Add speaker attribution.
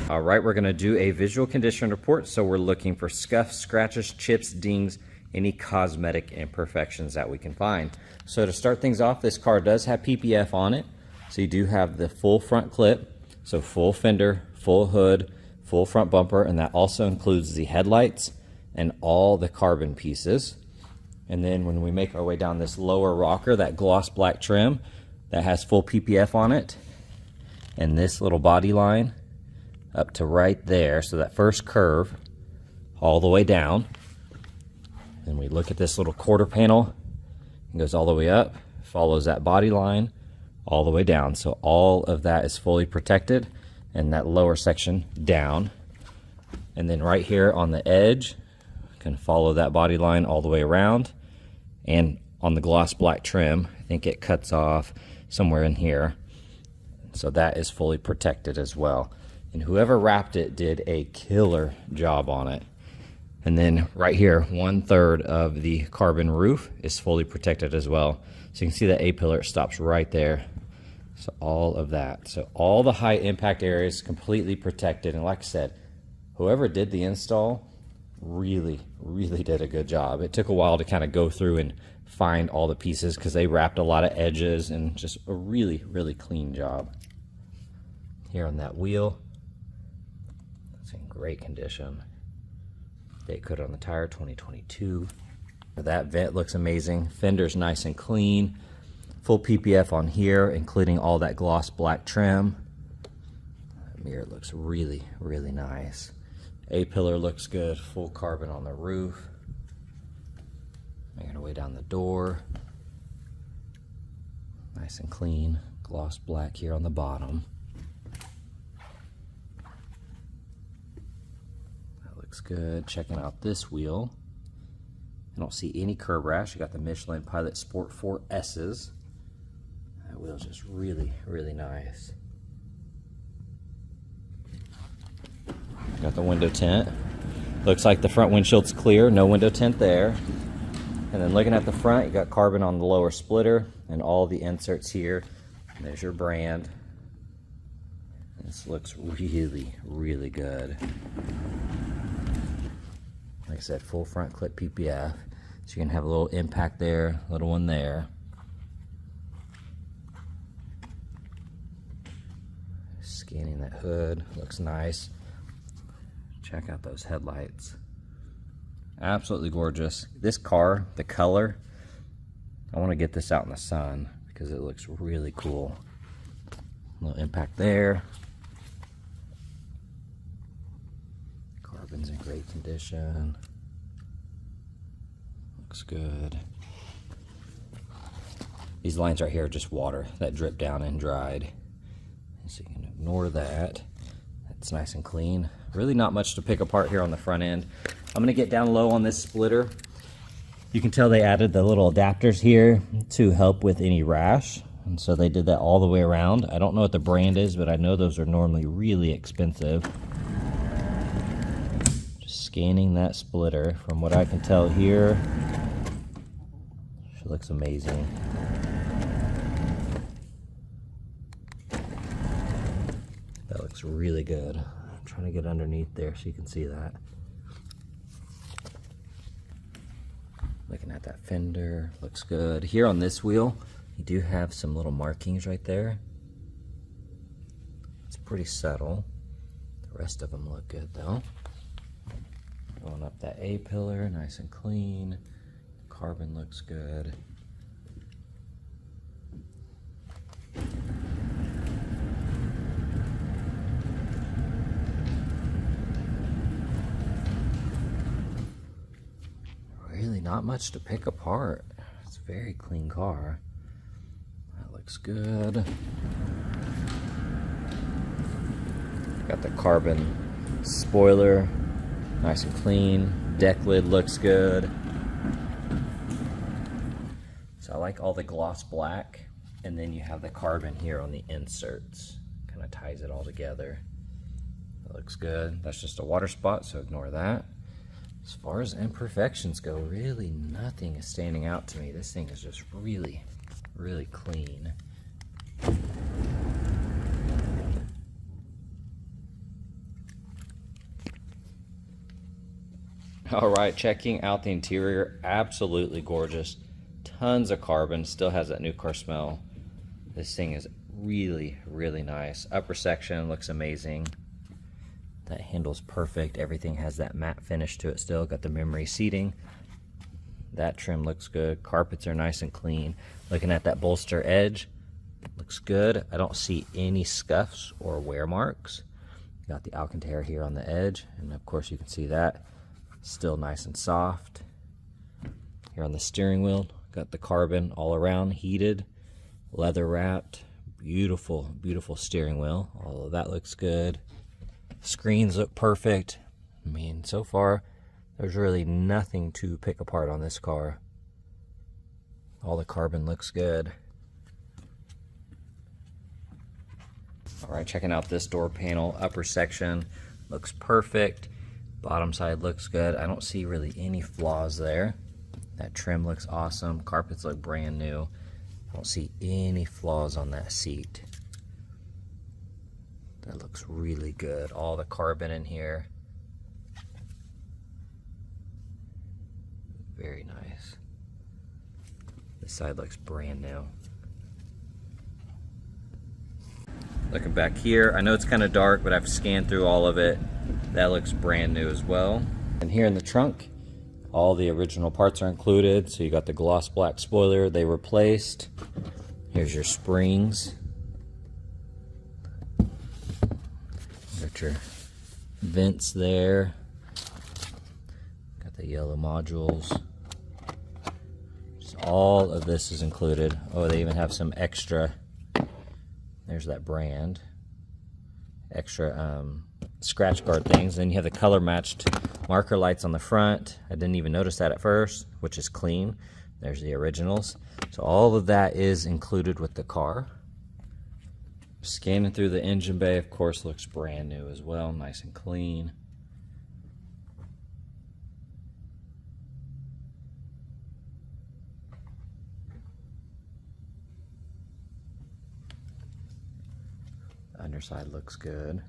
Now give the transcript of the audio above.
Speaker 1: All right, we're gonna do a visual condition report. So we're looking for scuffs, scratches, chips, dings, any cosmetic imperfections that we can find. So to start things off, this car does have PPF on it. So you do have the full front clip, so full fender, full hood, full front bumper, and that also includes the headlights and all the carbon pieces. And then when we make our way down this lower rocker, that gloss black trim, that has full PPF on it, and this little body line up to right there, so that first curve all the way down. And we look at this little quarter panel, it goes all the way up, follows that body line all the way down. So all of that is fully protected, and that lower section down. And then right here on the edge, can follow that body line all the way around. And on the gloss black trim, I think it cuts off somewhere in here. So that is fully protected as well. And whoever wrapped it did a killer job on it. And then right here, 1/3 of the carbon roof is fully protected as well. So you can see the A-pillar stops right there. So all of that. So all the high impact areas completely protected. And like I said, whoever did the install really did a good job. It took a while to kind of go through and find all the pieces because they wrapped a lot of edges, and just a really clean job. Here on that wheel, it's in great condition. Date code on the tire, 2022. That vent looks amazing. Fender's nice and clean. Full PPF on here, including all that gloss black trim. That mirror looks really nice. A-pillar looks good. Full carbon on the roof. Making our way down the door. Nice and clean. Gloss black here on the bottom. That looks good. Checking out this wheel. I don't see any curb rash. You got the Michelin Pilot Sport 4S's. That wheel's just really nice. Got the window tint. Looks like the front windshield's clear, no window tint there. And then looking at the front, you got carbon on the lower splitter and all the inserts here. And there's your brand. This looks really good. Like I said, full front clip PPF. So you can have a little impact there, little one there. Scanning that hood, looks nice. Check out those headlights. Absolutely gorgeous. This car, the color, I want to get this out in the sun because it looks really cool. A little impact there. Carbon's in great condition. Looks good. These lines right here are just water that dripped down and dried. So you can ignore that. That's nice and clean. Really not much to pick apart here on the front end. I'm gonna get down low on this splitter. You can tell they added the little adapters here to help with any rash. And so they did that all the way around. I don't know what the brand is, but I know those are normally really expensive. Just scanning that splitter. From what I can tell here, she looks amazing. That looks really good. I'm trying to get underneath there so you can see that. Looking at that fender, looks good. Here on this wheel, you do have some little markings right there. It's pretty subtle. The rest of them look good though. Going up that A-pillar, nice and clean. Carbon looks good. Really not much to pick apart. It's a very clean car. That looks good. Got the carbon spoiler, nice and clean. Deck lid looks good. So I like all the gloss black, and then you have the carbon here on the inserts. Kind of ties it all together. That looks good. That's just a water spot, so ignore that. As far as imperfections go, really nothing is standing out to me. This thing is just really clean. All right, checking out the interior, absolutely gorgeous. Tons of carbon, still has that new car smell. This thing is really, really nice. Upper section looks amazing. That handle's perfect. Everything has that matte finish to it still. Got the memory seating. That trim looks good. Carpets are nice and clean. Looking at that bolster edge, looks good. I don't see any scuffs or wear marks. Got the Alcantara here on the edge, and of course you can see that. Still nice and soft. Here on the steering wheel, got the carbon all around, heated, leather wrapped. Beautiful, beautiful steering wheel. All of that looks good. Screens look perfect. I mean, so far, there's really nothing to pick apart on this car. All the carbon looks good. All right, checking out this door panel. Upper section looks perfect. Bottom side looks good. I don't see really any flaws there. That trim looks awesome. Carpets look brand new. I don't see any flaws on that seat. That looks really good. All the carbon in here. Very nice. This side looks brand new. Looking back here, I know it's kind of dark, but I've scanned through all of it. That looks brand new as well. And here in the trunk, all the original parts are included. So you got the gloss black spoiler they replaced. Here's your springs. Got your vents there. Got the yellow modules. Just all of this is included. Oh, they even have some extra. There's that brand. Extra scratch guard things. Then you have the color matched marker lights on the front. I didn't even notice that at first, which is clean. There's the originals. So all of that is included with the car. Scanning through the engine bay, of course, looks brand new as well. Nice and clean. Underside looks good.